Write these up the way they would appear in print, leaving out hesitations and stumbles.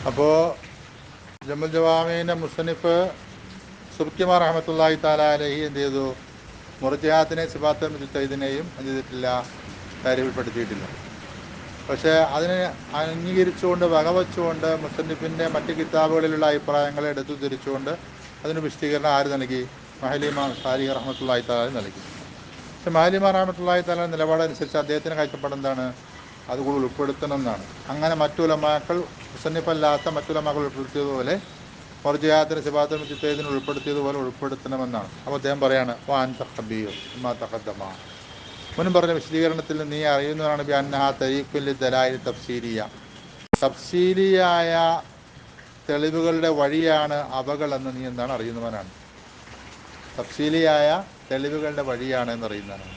അപ്പോൾ ജമുൽ ജവാമീൻ്റെ മുസന്നിഫ് സുബ്കിമാർ റഹ്മത്തുള്ളാഹി തആല അലൈഹി എന്ത് ചെയ്തു? മുർജിഅത്തിനെ സിഫാത്തുൽ മുജ്തഹിദിനെയും എന്ത് ചെയ്തിട്ടില്ല? താരീഫിൽപ്പെടുത്തിയിട്ടില്ല. പക്ഷേ അതിനെ അംഗീകരിച്ചുകൊണ്ട് വകവച്ചുകൊണ്ട് മുസന്നിഫിൻ്റെ മറ്റ് കിതാബുകളിലുള്ള അഭിപ്രായങ്ങളെ എടുത്തു തിരിച്ചുകൊണ്ട് അതിന് വിശദീകരണം ആര് നൽകി? മഹലിമാം സാലിഹ് റഹ്മത്തുള്ളാഹി തആല നൽകി. പക്ഷെ മഹലിമാം റഹ്മത്തുള്ളാഹി തആല നിലപാടനുസരിച്ച് അദ്ദേഹത്തിന് കാഴ്ചപ്പാട് എന്താണ്? അതുകൂടി ഉൾപ്പെടുത്തണം എന്നാണ്. അങ്ങനെ മറ്റുലമാക്കൾ മുസന്നിഫല്ലാത്ത മറ്റുലമാക്കൾ ഉൾപ്പെടുത്തിയതുപോലെ മുർജിഅത്തിന് സിഫാത്തുൽ മുജ്തഹിദിനെ ഉൾപ്പെടുത്തിയതുപോലെ ഉൾപ്പെടുത്തണമെന്നാണ്. അപ്പോൾ അദ്ദേഹം പറയാണ് വാൻത ഖബീർ മാ തഖദ്ദമ. മുനും പറഞ്ഞ വിശദീകരണത്തിൽ നീ അറിയുന്നതാണ് ബി അന്നഹ തരീഖുൽ ദലായിൽ തഫ്സീലിയ, തഫ്സീലിയായ തെളിവുകളുടെ വഴിയാണ് അവകളെന്ന് നീ എന്താണ് അറിയുന്നവനാണ്. തഫ്സീലിയായ തെളിവുകളുടെ വഴിയാണ് എന്നറിയുന്നവനാണ്.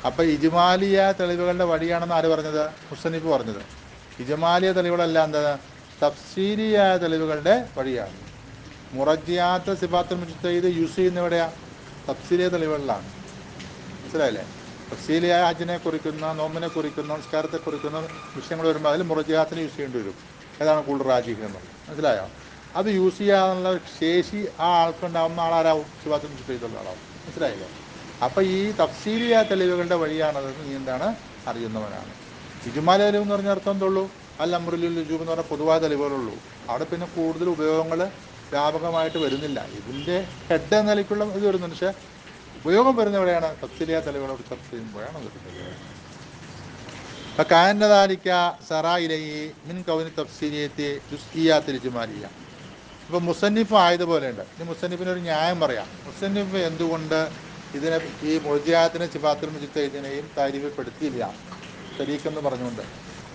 അപ്പം ഇജ്മാലിയ തെളിവുകളുടെ വഴിയാണെന്ന് ആര് പറഞ്ഞത്? മുസന്നിഫ് പറഞ്ഞത്. ഇജ്മാലിയ തെളിവുകളല്ല, എന്താണ്? തഫ്സീലിയായ തെളിവുകളുടെ വഴിയാണ്. മുറജിയാത്ത് സിഫാത്തുൽ മുജ്തഹിദ് യൂസ് ചെയ്യുന്നവിടെയാണ് തഫ്സീലിയ തെളിവുകളിലാണ്. മനസ്സിലായില്ലേ? തഫ്സീലിയായ ഹജ്ജിനെ കുറിക്കുന്ന, നോമ്പിനെ കുറിക്കുന്ന, നമസ്കാരത്തെ കുറിക്കുന്ന വിഷയങ്ങൾ വരുമ്പോൾ അതിൽ മുറജിയാത്തിന് യൂസ് ചെയ്യേണ്ടി വരും. ഏതാണ് കൂടുതൽ റാജിഹ് എന്ന്? മനസ്സിലായോ? അത് യൂസ് ചെയ്യാനുള്ള ശേഷി ആ ആൾക്കുണ്ടാവുന്ന ആളാരാവും? സിഫാത്തുൽ മുജ്തഹിദുള്ള ആളാവും. മനസ്സിലായില്ലേ? അപ്പം ഈ തഫ്സീലിയ തെളിവുകളുടെ വഴിയാണതെന്ന് നീ എന്താണ്? അറിയുന്നവനാണ്. ഇജ്മാലിയ തെളിവ് എന്ന് പറഞ്ഞ അർത്ഥം എന്തുള്ളൂ? അൽ അംറുലിൽ വുജൂബ് എന്ന് പറഞ്ഞാൽ പൊതുവായ തെളിവുകളുള്ളൂ. അവിടെ പിന്നെ കൂടുതൽ ഉപയോഗങ്ങൾ വ്യാപകമായിട്ട് വരുന്നില്ല. ഇതിൻ്റെ ഹെഡ് എന്ന നിലയ്ക്കുള്ള ഇത് വരുന്നുണ്ട്. പക്ഷേ ഉപയോഗം വരുന്നവിടെയാണ് തഫ്സീലിയ തെളിവുകളോട് ചർച്ച ചെയ്യുമ്പോഴാണ് വരുന്നത്. അപ്പം കാനദാലിക്ക സറായിലയി മിൻ കൗനി തഫ്സീലിയത്തി ജുസ്ഇയാത്തിൽ ഇജ്മാലിയ. ഇപ്പോൾ മുസന്നിഫ് ആയതുപോലെയുണ്ട്. ഇനി മുസന്നിഫിനൊരു ന്യായം പറയാം. മുസന്നിഫ് എന്തുകൊണ്ട് ഇതിനെ ഈ മുർജിഅത്തിനെ സിഫാത്തുൽ മുജ്തഹിദിനെയും താരീഫിൽപ്പെടുത്തിയില്ല ശരീക്കെന്ന് പറഞ്ഞുകൊണ്ട്?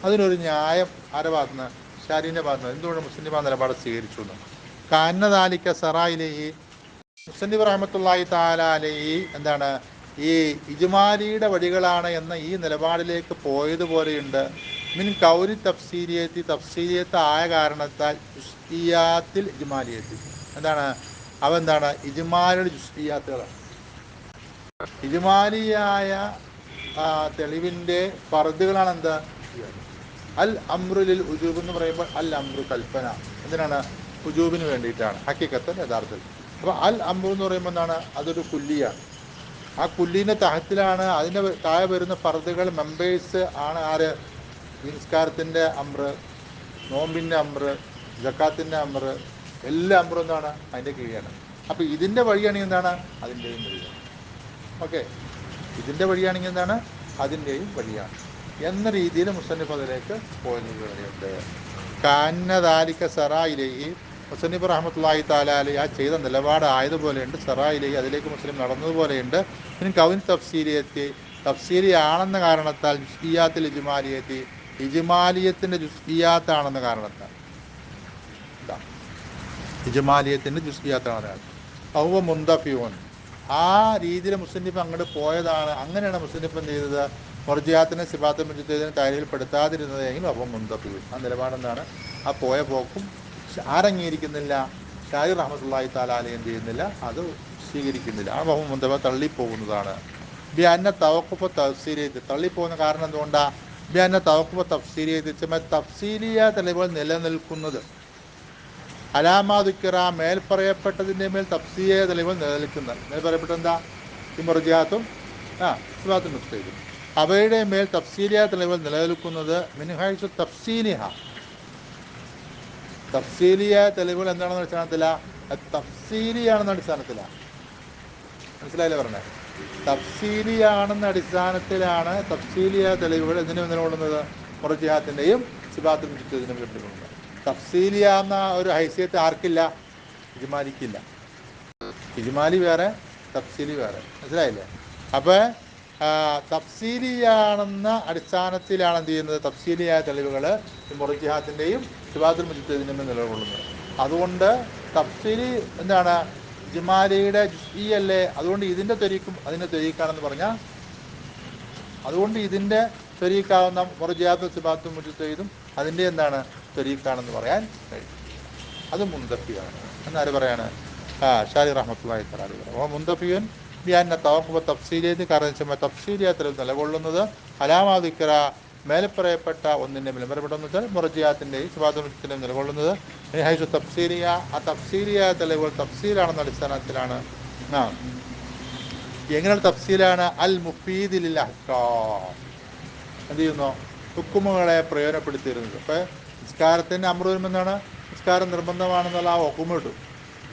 അതിനൊരു ന്യായം ആരുടെ ഭാഗത്തുനിന്ന്? ഷാരിൻ്റെ ഭാഗത്തുനിന്ന്. എന്തുകൊണ്ട് മുസന്നിഫ് ആ നിലപാട് സ്വീകരിച്ചു എന്ന്? കാനദാലിക്ക സറായിലയി മുസന്നിഫ് റഹ്മത്തുള്ളാഹി തആല അലൈഹി എന്താണ് ഈ ഇജ്മാലിയുടെ വഴികളാണ് എന്ന ഈ നിലപാടിലേക്ക് പോയതുപോലെയുണ്ട്. മിൻ കൗരി തഫ്സീലിയത്തി, തഫ്സീലിയത്ത് ആയ കാരണത്താൽ ജുസ്ഇയാത്തിൽ ഇജ്മാലിയത്തി. എന്താണ് അവ? എന്താണ്? ഇജ്മാലിയുടെ ജുസ്ഇയാത്തുകളാണ്. ഇജ്മാലിയായ തെളിവിൻ്റെ ഫർദുകളാണ് എന്താ? അൽ അംറുലിൽ ഉജൂബ് എന്ന് പറയുമ്പോൾ അൽ അംറു കൽപ്പന എന്തിനാണ്? ഉജൂബിന് വേണ്ടിയിട്ടാണ് ഹക്കീക്കത്തൻ യഥാർത്ഥത്തിൽ. അപ്പോൾ അൽ അംറു എന്ന് പറയുമ്പോൾ എന്താണ്? അതൊരു കുല്ലിയാണ്. ആ കുല്ലീൻ്റെ തഹത്തിലാണ് അതിൻ്റെ താഴെ വരുന്ന ഫർദുകൾ മെമ്പേഴ്സ് ആണ്. ആര്? നിസ്കാരത്തിൻ്റെ അമ്ര്, നോമ്പിൻ്റെ അമ്ര്, ജക്കാത്തിൻ്റെ അമ്ര്, എല്ലാ അമ്രും എന്താണ്? അതിൻ്റെ കീഴിലാണ്. അപ്പോൾ ഇതിൻ്റെ വഴിയാണെങ്കിൽ എന്താണ്? അതിൻ്റെയും വഴിയാണ്. ഓക്കെ, ഇതിൻ്റെ വഴിയാണെങ്കിൽ എന്താണ്? അതിൻ്റെയും വഴിയാണ് എന്ന രീതിയിൽ മുസന്നിഫ് അതിലേക്ക് പോയുണ്ട്. കാന്നദാലിക സറായിലേഹി, മുസന്നിഫ് റഹ്മത്തുള്ളാഹി തആല അലൈഹി ആ ചെയ്ത നിലപാട് ആയതുപോലെയുണ്ട്. സറായിലേഹി അതിലേക്ക് മുസ്ലിം നടന്നതുപോലെയുണ്ട്. പിന്നെ കൗൻ തഫ്സീലിയത്തി, തഫ്സീലിയാണെന്ന കാരണത്താൽ ജുസ്ഇയാത്തിൽ ഇജ്മാലിയത്തി, ഇജ്മാലിയത്തിൻ്റെ ജുസ്ഇയാത്താണെന്ന കാരണത്താൽ. ഇജ്മാലിയത്തിൻ്റെ ജുസ്ഇയാത്താണ് ഔവ മുന്തഫിയോൻ. ആ രീതിയിൽ മുസന്നിഫ് അങ്ങോട്ട് പോയതാണ്. അങ്ങനെയാണ് മുസന്നിഫ് എന്ത് ചെയ്തത്? മുർജിഅത്തിനെ സിഫാത്തുൽ മുജ്തഹിദിനെ താരീഫിൽപ്പെടുത്താതിരുന്നതെങ്കിലും അപ്പം മുന്തഫിയോൻ. ആ നിലപാടെന്താണ്? ആ പോയ പോക്കും ആരംഗീകരിക്കുന്നില്ല? ഷാരി റഹ്മത്തുള്ളാഹി തആല അലൈഹി എന്ത് ചെയ്യുന്നില്ല? അത് സ്വീകരിക്കുന്നില്ല. ആ വഹും മുന്തഫ തള്ളിപ്പോകുന്നതാണ്. ബി അന്ന തവഖുഫ് തഫ്സീലിയത്ത്, തള്ളിപ്പോകുന്ന കാരണം എന്തുകൊണ്ടാണ്? ബി അന്ന തവഖുഫ് തഫ്സീലിയത്ത്, തഫ്സീലിയ തെളിവുകൾ നിലനിൽക്കുന്നത് അലാമാദുക്കിറ മേൽ പറയപ്പെട്ടതിൻ്റെ മേൽ തഫ്സീലിയ തെളിവുകൾ നിലനിൽക്കുന്നത്. മേൽ പറയപ്പെട്ട എന്താ? ഈ മുർജിഅത്തും സിഫാത്തുൽ മുജ്തഹിദും. അവയുടെ മേൽ തഫ്സീലിയ തെളിവുകൾ നിലനിൽക്കുന്നത് മിൻഹൈസു തഫ്സീലിഹ, തഫ്സീലിയ തെളിവുകൾ എന്താണെന്ന അടിസ്ഥാനത്തിലാണ്? തഫ്സീലിയാണെന്ന അടിസ്ഥാനത്തിലാണ്. മനസ്സിലായില്ലേ പറഞ്ഞത്? തഫ്സീലിയാണെന്ന അടിസ്ഥാനത്തിലാണ് തഫ്സീലിയ തെളിവുകൾ എന്തിനു നിലകൊള്ളുന്നത്? മുർജിഅത്തിൻ്റെയും സിഫാത്തുൽ മുജ്തഹിദിനും കിട്ടുന്നത്. തഫ്സീലിയ എന്ന ഒരു ഹൈസിയത്ത് ആർക്കില്ല? ഇജ്മാലിക്കില്ല. ഇജ്മാലി വേറെ, തഫ്സീലി വേറെ. മനസ്സിലായില്ലേ? അപ്പോൾ തഫ്സീലിയാണെന്ന അടിസ്ഥാനത്തിലാണ് എന്ത് ചെയ്യുന്നത്? തഫ്സീലിയായ തെളിവുകൾ മുർജിഅത്തിൻ്റെയും സിഫാത്തുൽ മുജ്തഹിദിനും നിലകൊള്ളുന്നത്. അതുകൊണ്ട് തഫ്സീലി എന്താണ്? ഇജ്മാലിയുടെ ജുസ്ഇ അല്ലേ? അതുകൊണ്ട് ഇതിൻ്റെ ത്വരീഖും അതിൻ്റെ ത്വരീഖാണെന്ന് പറഞ്ഞാൽ, അതുകൊണ്ട് ഇതിൻ്റെ ത്വരീഖാവുന്ന മുർജിഅത്തും സിഫാത്തുൽ മുജ്തഹിദും അതിൻ്റെ എന്താണ്? ത്വരീഖാണെന്ന് പറയാൻ കഴിയും. അത് മുന്തഫിയാണ് എന്നാര് പറയാണ്? ഷാരി റഹ്മത്തുള്ളാഹി തആല അലൈഹി. അപ്പോൾ മുന്തഫിയൻ ബിഅന്ന തവഖുഫ തഫ്സീലിയത്ത്, കാരണം തഫ്സീലിയ തെളിവ് നിലകൊള്ളുന്നത് അലാമാദിക്കറ മേലെ പറയപ്പെട്ട ഒന്നിൻ്റെ മേൽ പറയപ്പെട്ട എന്ന് വെച്ചാൽ മുറജിയാത്തിൻ്റെയും സിഫാത്തുൽ നിലകൊള്ളുന്നത് ഹൈസു തഫ്സീരിയ, ആ തഫ്സീരിയ തെളിവുകൾ തഫ്സീലാണെന്ന അടിസ്ഥാനത്തിലാണ്. ആ എങ്ങനെയുള്ള തഫ്സീലാണ്? അൽ മുഫീദിൽ അഹ്കാം, എന്ത് ചെയ്യുന്നു? ഹുക്കുമുകളെ പ്രയോജനപ്പെടുത്തിയിരുന്നത്. അപ്പോൾ നിസ്കാരത്തിൻ്റെ അമ്രു വരുമെന്നാണ്, നിസ്കാരം നിർബന്ധമാണെന്നുള്ള ആ ഹുക്കുമ കിട്ടും.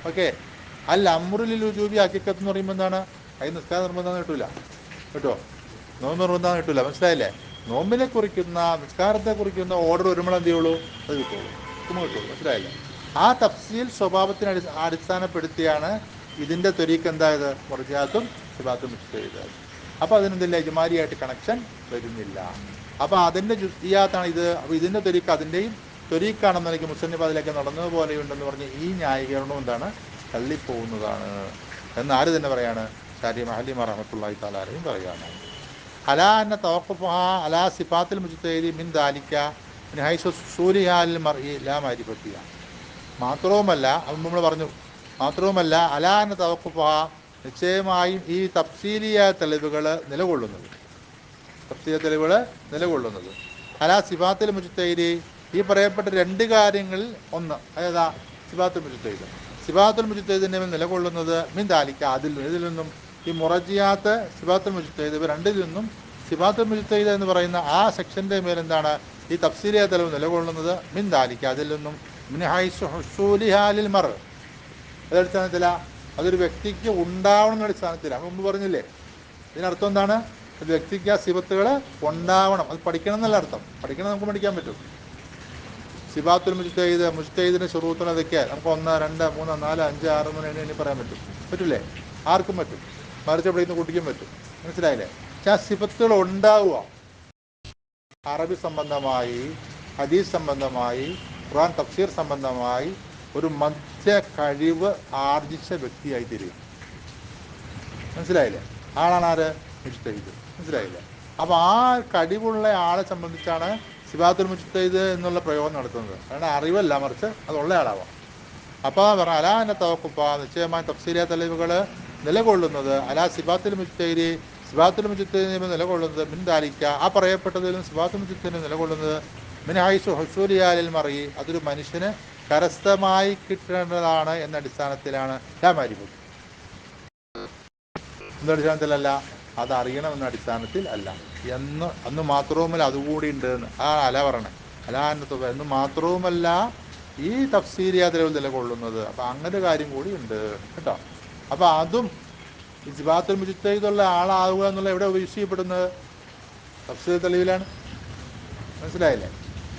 ഓക്കെ. അൽ അമ്രുലിൽ ഉജൂബി ഹഖീഖത്ത് എന്ന് പറയുമ്പോൾ എന്താണ്? അതിന് നിസ്കാരം നിർബന്ധം കിട്ടില്ല കേട്ടോ, നോമ്പ് നിർബന്ധം കിട്ടില്ല. മനസ്സിലായില്ലേ? നോമ്പിനെ കുറിക്കുന്ന, നിസ്കാരത്തെ കുറിക്കുന്ന ഓർഡർ വരുമ്പോൾ എന്ത് ചെയ്യുള്ളൂ? അത് കിട്ടുള്ളൂ, ഹുക്കുമ കിട്ടുള്ളൂ. മനസ്സിലായില്ലേ? ആ തഫ്സീൽ സ്വഭാവത്തിന് അടിസ്ഥാനപ്പെടുത്തിയാണ് ഇതിൻ്റെ ത്വരീക്ക് എന്തായത്? മുർജിഅത്തും സിഫാത്തും ചെയ്തത്. അപ്പോൾ അതിനെന്തില്ല? ഇജ്മാലിയായിട്ട് കണക്ഷൻ വരുന്നില്ല. അപ്പോൾ അതിൻ്റെ ജുസ്തിയാത്താണ് ഇത്. അപ്പോൾ ഇതിൻ്റെ ത്വരീക്ക് അതിൻ്റെയും ത്വരീക്കാണെന്നെനിക്ക് മുസന്നിഫ് അതിലേക്ക് നടന്നതുപോലെയുണ്ടെന്ന് പറഞ്ഞ് ഈ ന്യായീകരണവും എന്താണ്? തള്ളിപ്പോകുന്നതാണ് എന്ന് ആര് തന്നെ പറയാണ്? ഷാരി മഹല്ലി റഹ്മത്തുള്ളാഹി തആല അലൈഹി പറയാണ്. അലാ അന്ന തവഖുഫുഹ അലാ സിഫാത്തിൽ മുജ്തഹിദി മിൻ ദാലിക മിൻ ഹൈസു ഉസൂലിഹാ ലിൽ മർഇ ലാ മാരിഫത്തിഹ. മാത്രവുമല്ല, അത് നമ്മൾ പറഞ്ഞു, മാത്രവുമല്ല അലാ അന്ന തവഖുഫുഹ, നിശ്ചയമായും ഈ തഫ്സീലിയ തെളിവുകൾ നിലകൊള്ളുന്നത്, തഫ്സീലിയ തെളിവുകൾ നിലകൊള്ളുന്നത് അലാ സിഫാത്തിൽ മുജ്തഹിദി, ഈ പറയപ്പെട്ട രണ്ട് കാര്യങ്ങളിൽ ഒന്ന്, അതാ സിഫാത്തുൽ മുജ്തഹിദ്, സിഫാത്തുൽ മുജ്തഹിദിൻ്റെ മേൽ നിലകൊള്ളുന്നത് മിൻ ദാലിക, ഇതിൽ നിന്നും ഈ മുറജിയാത്ത് സിഫാത്തുൽ മുജ്തഹിദ്, ഇവ രണ്ടിൽ നിന്നും സിഫാത്തുൽ മുജ്തഹിദ് എന്ന് പറയുന്ന ആ സെക്ഷൻ്റെ മേൽ എന്താണ് ഈ തഫ്സീലിയ തെളിവ് നിലകൊള്ളുന്നത്? മിൻ ദാലിക, അതിൽ നിന്നും മിൻ ഹൈസു ഹുസൂലിഹാ ലിൽ മർഇ, അതടിസ്ഥാനത്തില, അതൊരു വ്യക്തിക്ക് ഉണ്ടാവണം അടിസ്ഥാനത്തിലാണ്. മുമ്പ് പറഞ്ഞില്ലേ? ഇതിനർത്ഥം എന്താണ്? ഒരു വ്യക്തിക്ക് ആ സിഫത്തുകൾ ഉണ്ടാവണം, അത് പഠിക്കണം എന്നല്ല അർത്ഥം. പഠിക്കണം, നമുക്ക് പഠിക്കാൻ പറ്റും. സിഫാത്തുൽ മുജ്തഹിദ്, മുജ്തഹിദിൻ്റെ ശുറൂത്തുകൾ അതൊക്കെ നമുക്ക് 1, 2, 3, 4, 5, 6 എണ്ണി പറയാൻ പറ്റും. പറ്റില്ലേ? ആർക്കും പറ്റും. മറിച്ച് പഠിക്കുന്ന കുട്ടിക്കും പറ്റും. മനസ്സിലായില്ലേ? പക്ഷെ ആ സിഫത്തുകൾ ഉണ്ടാവുക അറബി സംബന്ധമായി, ഹദീസ് സംബന്ധമായി, ഖുർആൻ തഫ്സീർ സംബന്ധമായി ഒരു മധ്യ കഴിവ് ആർജിച്ച വ്യക്തിയായി തീരുക. മനസ്സിലായില്ലേ? ആളാണ് ആര്? മുജ്തഹിദ്. മനസ്സിലായില്ലേ? അപ്പോൾ ആ കഴിവുള്ള ആളെ സംബന്ധിച്ചാണ് സിഫാത്തുൽ മുജ്തഹിദ് എന്നുള്ള പ്രയോഗം നടത്തുന്നത്. കാരണം അറിവല്ല, മറിച്ച് അതുള്ള ആളാവാം. അപ്പോൾ പറഞ്ഞ അലാ എന്നെ തവഖുഫ, നിശ്ചയമായ തഫ്സീലിയ തെളിവുകൾ നിലകൊള്ളുന്നത് അലാ സിഫാത്തുൽ മുജ്തഹിദ്, സിഫാത്തുൽ മുജ്തഹിദിന് നിലകൊള്ളുന്നത് മിൻ ദാലിക, ആ പറയപ്പെട്ടതിലും സിഫാത്തുൽ മുജ്തഹിദിന് നിലകൊള്ളുന്നത് മിൻ ഹൈസു ഹുസൂലിഹാ ലിൽ മർഇ, അതൊരു മനുഷ്യന് കരസ്ഥമായി കിട്ടേണ്ടതാണ് എന്ന അടിസ്ഥാനത്തിലാണ്. ലാ മാരിഫത്ത് എന്ന അടിസ്ഥാനത്തിലല്ല, അതറിയണമെന്ന അടിസ്ഥാനത്തിൽ അല്ല അന്ന് മാത്രവുമല്ല, അതുകൂടി ഉണ്ട് എന്ന് ആ അല പറയണേ. അലാ എന്ന് മാത്രവുമല്ല ഈ തഫ്സീലിയ തെളിവ് നിലകൊള്ളുന്നത്. അപ്പം അങ്ങനെ ഒരു കാര്യം കൂടി ഉണ്ട് കേട്ടോ. അപ്പം അതും സിഫാത്തുൽ മുജ്തഹിദുള്ള ആളാവുക എന്നുള്ള എവിടെ ഉപയോഗിക്കപ്പെടുന്നത്? തഫ്സീർ തെളിവിലാണ്. മനസ്സിലായില്ലേ?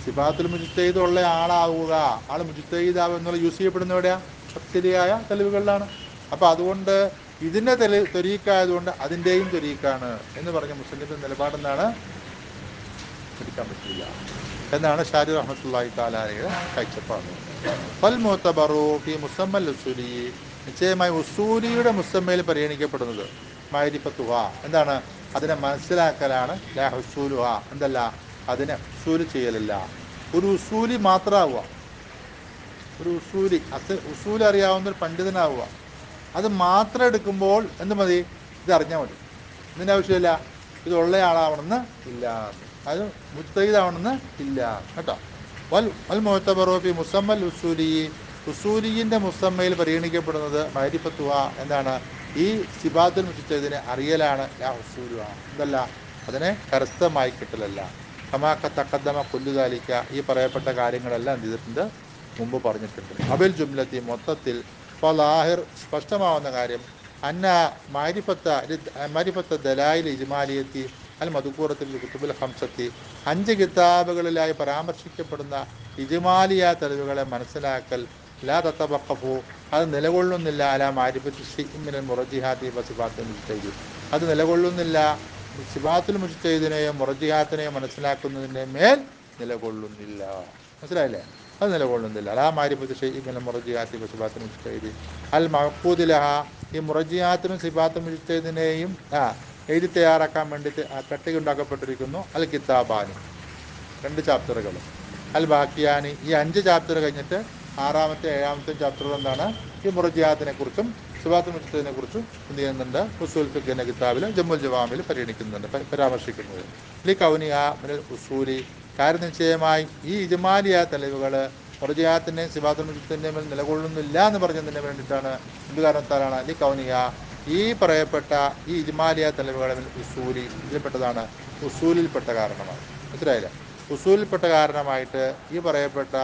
സിഫാത്തുൽ മുജ്തഹിദുള്ള ആളാവുക, ആൾ മുജ്തഹിദാവുക എന്നുള്ള യൂസ് ചെയ്യപ്പെടുന്ന എവിടെയാ? തഫ്സീലിയായ തെളിവുകളിലാണ്. അപ്പം അതുകൊണ്ട് ഇതിൻ്റെ ത്വരീക്കായതുകൊണ്ട് അതിൻ്റെയും ത്വരീക്കാണ് എന്ന് പറഞ്ഞ മുസ്ലിമിൻ്റെ നിലപാടെന്നാണ്, പഠിക്കാൻ പറ്റില്ല എന്നാണ് ഷാരി റഹ്മത്തുള്ളാഹി തആല അലൈഹിയുടെ കാഴ്ചപ്പാട്. ഫൽ മുഅ്തബറു ഫി മുസമ്മൽ ഉസൂലി, നിശ്ചയമായി ഉസൂലിയുടെ മുസമ്മയിൽ പരിഗണിക്കപ്പെടുന്നത് മഅരിഫത്തുഹ, എന്താണ്? അതിനെ മനസ്സിലാക്കലാണ്. ലാ ഹുസൂലുഹ, എന്തല്ല? അതിനെ ഉസൂല് ചെയ്യലല്ല. ഒരു ഉസൂലി മാത്രമാവുക, ഒരു ഉസൂല് അറിയാവുന്ന ഒരു പണ്ഡിതനാവുക, അത് മാത്രം എടുക്കുമ്പോൾ എന്ത് മതി? ഇത് അറിഞ്ഞാൽ മതി. ഇതിൻ്റെ ആവശ്യമില്ല ഇതുള്ള ആളാവണമെന്ന് ഇല്ല, അത് മുജ്തഹിദാവണമെന്ന് ഇല്ല കേട്ടോ. വൽ മുഅ്തബറു ഫി മുസമ്മൽ ഉസൂലി, ഉസൂലിൻ്റെ മുസമ്മയിൽ പരിഗണിക്കപ്പെടുന്നത് മഅരിഫത്തുഹ, എന്താണ്? ഈ സിഫാത്തുൽ മുജ്തഹിദിനെ അറിയലാണ്. ലാ ഹുസൂലുഹ, എന്തല്ല? അതിനെ കരസ്ഥമായി കിട്ടലല്ല. കമാ തഖദ്ദമ കുല്ലു ദാലിക, ഈ പറയപ്പെട്ട കാര്യങ്ങളെല്ലാം എന്ത് ചെയ്തിട്ടുണ്ട്? മുമ്പ് പറഞ്ഞിട്ടുണ്ട്. അബിൽ ജുംലത്തി, മൊത്തത്തിൽ ഫലാഹിർ, സ്പഷ്ടമാവുന്ന കാര്യം, അന്ന മാരിഫത്ത ദലായിൽ ഇജ്മാലിയത്തി അൽ മദ്കൂറത്തിൽ കുത്തുബുൽ ഖംസത്തി, 5 കിതാബുകളിലായി പരാമർശിക്കപ്പെടുന്ന ഇജ്മാലിയ തെളിവുകളെ മനസ്സിലാക്കൽ ലാ തതവഖഫു, അത് നിലകൊള്ളുന്നില്ല അലാ മാരിഫത്തി ശൈഇൻ മിനൽ മുറജിഹാത്തി വ സിഫാത്തുൽ മുജ്തഹിദ്, അത് നിലകൊള്ളുന്നില്ല സിഫാത്തുൽ മുജ്തഹിദിനെയോ മുറജിഹാത്തിനെയോ മനസ്സിലാക്കുന്നതിൻ്റെ മേൽ നിലകൊള്ളുന്നില്ല. മനസ്സിലായില്ലേ? അത് നിലകൊള്ളുന്നില്ല. അലാ മാരിഫത്തി ശൈഇൻ മിനൽ മുറജിഹാത്തി വ സിഫാത്തുൽ മുജ്തഹിദ് അൽ മഅഖൂദ് ലഹാ, ഈ മുറജിഹാത്തിനും സിഫാത്തുൽ മുജ്തഹിദിനെയും എഴുതി തയ്യാറാക്കാൻ വേണ്ടിയിട്ട് കട്ടിക ഉണ്ടാക്കപ്പെട്ടിരിക്കുന്നു. അൽ കിതാബാനി, 2 ചാപ്റ്ററുകൾ. അൽ ബാക്കിയാനി, ഈ 5 ചാപ്റ്റർ കഴിഞ്ഞിട്ട് 6ാമത്തെ 7ാമത്തെ ചാപ്റ്ററുകൾ എന്താണ്? ഈ മുറജിഹാത്തിനെ കുറിച്ചും സിഫാത്തുൽ മുജ്തഹിദിനെ കുറിച്ചും എന്ത് ചെയ്യുന്നുണ്ട്? ഉസൂൽ ഫിഖിന്റെ കിതാബിൽ ജമ്മുൽ ജവാമിൽ പരിഗണിക്കുന്നുണ്ട്, പരാമർശിക്കുന്നത്. ലി കൗനിഹ മിനൽ ഉസൂലി, കാര്യം നിശ്ചയമായി ഈ ഇജ്മാലിയ തെളിവുകൾ മുർജിഅത്തിൻ്റെയും സിഫാത്തുൽ മുജ്തഹിദിൻ്റെയും മേൽ നിലകൊള്ളുന്നില്ല എന്ന് പറഞ്ഞതിന് വേണ്ടിയിട്ടാണ്. എന്ത് കാരണത്താലാണ്? ലി കൗനിഹ, ഈ പറയപ്പെട്ട ഈ ഇജ്മാലിയ തെളിവുകളിൽ ഉസൂലി, ഇതിൽപ്പെട്ടതാണ്, ഉസൂലിൽപ്പെട്ട കാരണമാണ്. മനസ്സിലായില്ല? ഉസൂലിൽപ്പെട്ട കാരണമായിട്ട് ഈ പറയപ്പെട്ട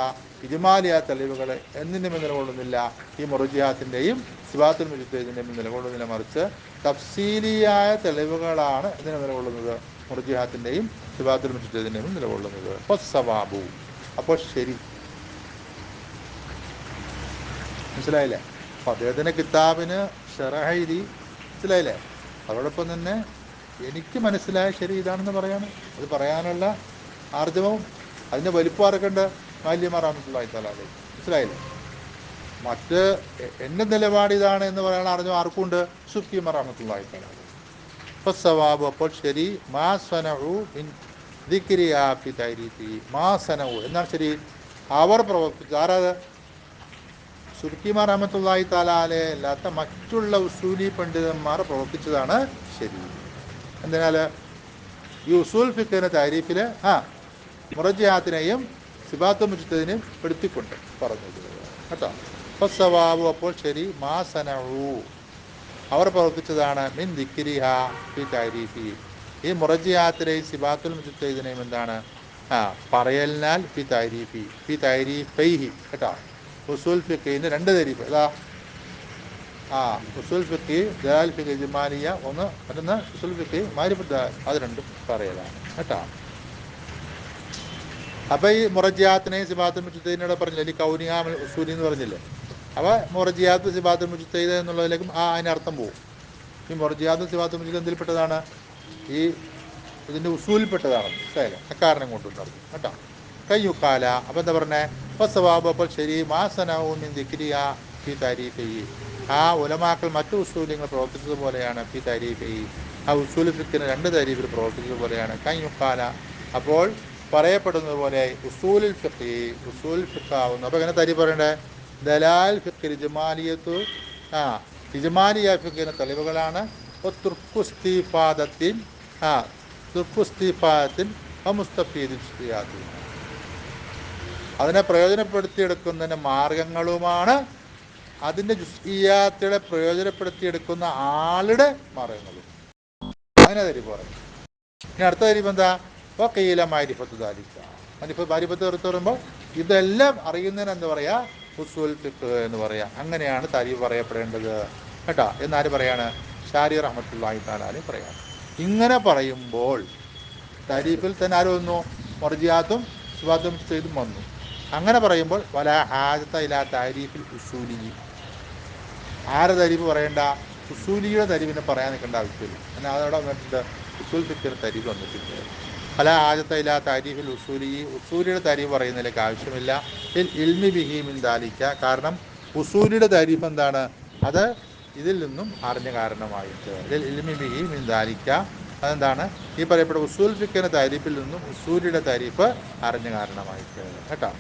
ഇജ്മാലിയ തെളിവുകൾ എന്തിൻ്റെ മേൽ നിലകൊള്ളുന്നില്ല? ഈ മുർജിഅത്തിൻ്റെയും സിഫാത്തുൽ മുജ്തഹിദിൻ്റെയും മേൽ നിലകൊള്ളുന്നില്ല. മറിച്ച് തഫ്സീലിയായ തെളിവുകളാണ് ഇതിന് നിലകൊള്ളുന്നത്, മുർജിഅത്തിൻ്റെയും സിഫാത്തുൽ മുജ്തഹിദിൻ്റെയും നിലകൊള്ളുന്നത്. അപ്പോൾ സവാബു, അപ്പോൾ ശരി. മനസ്സിലായില്ലേ? അപ്പോൾ അദ്ദേഹത്തിൻ്റെ കിതാബിന് ഷറഹ് എഴുതി, മനസ്സിലായില്ലേ? അതോടൊപ്പം തന്നെ എനിക്ക് മനസ്സിലായ ശരി ഇതാണെന്ന് പറയാണ്. അത് പറയാനുള്ള ആർജവവും അതിൻ്റെ വലിപ്പം ആർക്കുണ്ട്? മാലിമാർ റഹ്മത്തുള്ളാഹി തആല അലൈഹി. മനസ്സിലായില്ലേ? മറ്റ് എൻ്റെ നിലപാട് ഇതാണ് എന്ന് പറയാനുള്ള ആർജവം ആർക്കുണ്ട്? സുബ്കിമാർ റഹ്മത്തുള്ളാഹി തആല അലൈഹി. അപ്പോൾ സവാബ്, അപ്പോൾ ശരി, മാ സനഉ മിൻ ദിക്രിഹാ ഫി തഅരീഫി, മാ സനഉ എന്നാണ് ശരി, അവർ പ്രവർത്തിച്ചു. ആരാത്? സുബ്കിമാർ റഹ്മത്തുള്ളാഹി തആല അലൈഹി അല്ലാത്ത മറ്റുള്ള ഉസൂലി പണ്ഡിതന്മാർ പ്രവർത്തിച്ചതാണ് ശരി. എന്തിനാൽ? ഈ ഉസൂൽ ഫിഖിന്റെ താരീഫിൽ മുറജിഅത്തിനെയും സിഫാത്തുൽ മുജ്തഹിദിനെയും പെടുത്തിക്കൊണ്ട് പറഞ്ഞത് കേട്ടോ. അപ്പോൾ സവാബു, അപ്പോൾ ശരി, മാ സനഉ അവർ പ്രവർത്തിച്ചതാണ്, മിൻ ദിക്രിഹാ ഫി തഅരീഫി, ഈ മുറജിഅത്തിനെയും സിഫാത്തുൽ മുജ്തഹിദിനെയും എന്താണ് പറയലിനാൽ, ഫി തഅരീഫി, ഫി തഅരീഫൈഹി കേട്ടോ. ഉസൂൽ ഫിഖിന് രണ്ട് തരീഫ്. ഏതാ? ഉസൂൽ ഫിഖ്, ദലാൽ ഫിഖ് ഇജ്മാലിയ ഒന്ന്, മറ്റൊന്ന് ഉസൂൽ ഫിഖ് മാരിഫത്ത്, അത് രണ്ടും പറയലാണ് കേട്ടോ. അപ്പോൾ ഈ മുറജിഅത്തിനെയും സിഫാത്തുൽ മുജ്തഹിദിനോട് പറഞ്ഞില്ലേ, ഈ കൗനിഹാ മിനൽ ഉസൂലി എന്ന് പറഞ്ഞില്ലേ? അപ്പോൾ മുറജിഅത്ത് സിഫാത്തുൽ മുജ്തഹിദ് എന്നുള്ളതിലേക്കും അതിനർത്ഥം പോകും. ഈ മുറജിഅത്തും സിഫാത്തുൽ മുജ്തഹിദ് എന്തിൽപ്പെട്ടതാണ്? ഈ ഇതിൻ്റെ ഉസൂലിൽപ്പെട്ടതാണ്. മനസ്സിലായില്ലേ? അക്കാരണം കൊണ്ടുണ്ടാകും കേട്ടോ. കയ്യുക്കാല, അപ്പോൾ എന്താ പറഞ്ഞേ? അപ്പോൾ സവാബ്, അപ്പോൾ ശരി, മാ സനഉ മിൻ ദിക്രിഹാ ഫി തഅരീഫിഹി, ഉലമാക്കൾ മറ്റു ഉസൂലിങ്ങൾ പ്രവർത്തിച്ചതുപോലെയാണ്. ഫി തഅരീഫിഹി, ഉസൂൽ ഫിഖിന് രണ്ട് തരീഫിൽ പ്രവർത്തിച്ചതുപോലെയാണ്. കയ്യുക്കാല, അപ്പോൾ പറയപ്പെടുന്നത് പോലെ ഉസൂലുൽ ഫിഖ്, ഉസൂൽ ഫിഖ് ആവുന്നു. അപ്പോൾ എങ്ങനെ തരീഫ് പറയണ്ടേ? ദലാൽ ഫിഖ് ഇജ്മാലിയത്തു, ഇജ്മാലിയ ഫിഖിന് തെളിവുകളാണ്. തുർക്കുസ്തിഫാദത്തിൻ, തുർക്കുസ്തിഫാദത്തിൻ മുസ്തഫീദ് ഇജ്തിഹാദ്, അതിനെ പ്രയോജനപ്പെടുത്തിയെടുക്കുന്നതിന് മാർഗങ്ങളുമാണ്. അതിൻ്റെ ജുസ്ഇയാത്തുകളെ പ്രയോജനപ്പെടുത്തിയെടുക്കുന്ന ആളുടെ മാർഗങ്ങളും. അങ്ങനെ തരീഫ് പറയും. ഇനി അടുത്ത തരീഫ് എന്താ? വഖീല മാരിഫത്തു ദാലിക, മാരിഫത്ത് എടുത്ത് പറയുമ്പോൾ ഇതെല്ലാം അറിയുന്നതിന് എന്താ പറയുക? ഉസൂൽ ഫിഖ് എന്ന് പറയാം. അങ്ങനെയാണ് തരീഫ് പറയപ്പെടേണ്ടത് കേട്ടോ. എന്നാര് പറയാണ്? ഷാരി റഹ്മത്തുള്ളാഹി തആല അലൈഹി പറയാം. ഇങ്ങനെ പറയുമ്പോൾ തരീഫിൽ തന്നെ ആര് വന്നു? മുർജിഅത്തും സിഫാത്തുൽ മുജ്തഹിദും വന്നു. അങ്ങനെ പറയുമ്പോൾ വലാ ഹാജത ഇലാ തഅരീഫിൽ ഉസൂലി, ആരെ തരീഫ് പറയേണ്ട? ഉസൂലിയുടെ തരീഫിനെ പറയാൻ നിൽക്കേണ്ട ആവശ്യമില്ല. എന്നാൽ അതവിടെ വന്നിട്ടുണ്ട്, ഉസൂൽ ഫിഖിന് തരീഫ് വന്നിട്ടുണ്ട്. വലാ ഹാജത ഇലാ തഅരീഫിൽ ഉസൂലി, ഉസൂലിയുടെ തരീഫ് പറയുന്നതിലേക്ക് ആവശ്യമില്ല. ഇൽമി ബിഹി മിൻ ദാലിക, കാരണം ഉസൂലിയുടെ തരീഫ് എന്താണ്? അത് ഇതിൽ നിന്നും അറിഞ്ഞ കാരണമായിട്ട്. ഇൽമി ബിഹി മിൻ ദാലിക, അതെന്താണ്? ഈ പറയപ്പെട്ട ഉസൂൽ ഫിഖിന്റെ തരീഫിൽ നിന്നും ഉസൂലിയുടെ തരീഫ് അറിഞ്ഞ കാരണമായിട്ട് കേട്ടോ.